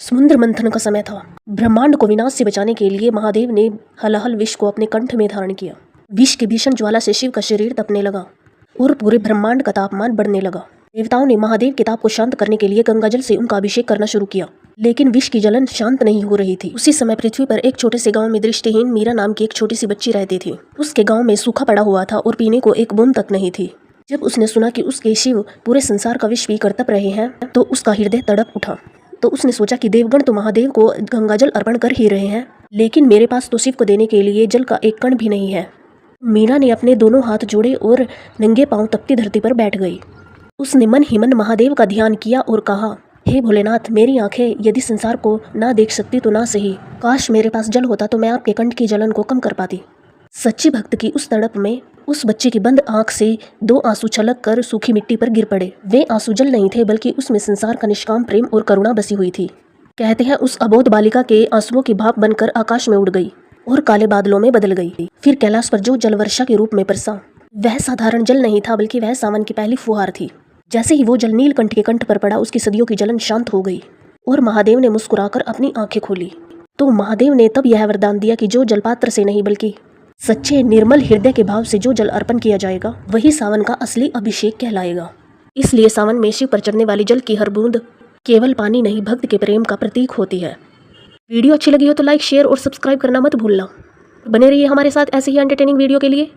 समुद्र मंथन का समय था। ब्रह्मांड को विनाश से बचाने के लिए महादेव ने हलाहल विष को अपने कंठ में धारण किया। विष की भीषण ज्वाला से शिव का शरीर तपने लगा और पूरे ब्रह्मांड का तापमान बढ़ने लगा। देवताओं ने महादेव के ताप को शांत करने के लिए गंगाजल से उनका अभिषेक करना शुरू किया, लेकिन विष की जलन शांत नहीं हो रही थी। उसी समय पृथ्वी पर एक छोटे से गांव में दृष्टिहीन मीरा नाम की एक छोटी सी बच्ची रहती थी। उसके गांव में सूखा पड़ा हुआ था और पीने को एक बूंद तक नहीं थी। जब उसने सुना कि उसके शिव पूरे संसार का विष पीकर तप रहे हैं तो उसका हृदय तड़प उठा। तो उसने सोचा कि देवगण तो महादेव को गंगाजल अर्पण कर ही रहे हैं, लेकिन मेरे पास तो शिव को देने के लिए जल का एक कण भी नहीं है। मीरा ने अपने दोनों हाथ जोड़े और नंगे पांव तपती धरती पर बैठ गई। उसने मन ही मन महादेव का ध्यान किया और कहा, हे भोलेनाथ, मेरी आंखें यदि संसार को ना देख सकती तो ना सही, काश मेरे पास जल होता तो मैं आपके कंठ की जलन को कम कर पाती। सच्ची भक्त की उस तड़प में उस बच्चे की बंद आंख से दो आंसू छलक कर सूखी मिट्टी पर गिर पड़े। वे आंसू जल नहीं थे, बल्कि उसमें संसार का निष्काम प्रेम और करुणा बसी हुई थी। कहते हैं उस अबोध बालिका के आंसुओं की भाप बनकर आकाश में उड़ गई और काले बादलों में बदल गई। फिर कैलाश पर जो जल वर्षा के रूप में बरसा, वह साधारण जल नहीं था, बल्कि वह सावन की पहली फुहार थी। जैसे ही वो जल नीलकंठ के कंठ पर पड़ा, उसकी सदियों की जलन शांत हो गई और महादेव ने मुस्कुराकर अपनी आंखें खोली। तो महादेव ने तब यह वरदान दिया कि जो जल पात्र से नहीं बल्कि सच्चे निर्मल हृदय के भाव से जो जल अर्पण किया जाएगा, वही सावन का असली अभिषेक कहलाएगा। इसलिए सावन में शिव पर चढ़ने वाली जल की हर बूंद केवल पानी नहीं, भक्त के प्रेम का प्रतीक होती है। वीडियो अच्छी लगी हो तो लाइक, शेयर और सब्सक्राइब करना मत भूलना। बने रहिए हमारे साथ ऐसे ही एंटरटेनिंग वीडियो के लिए।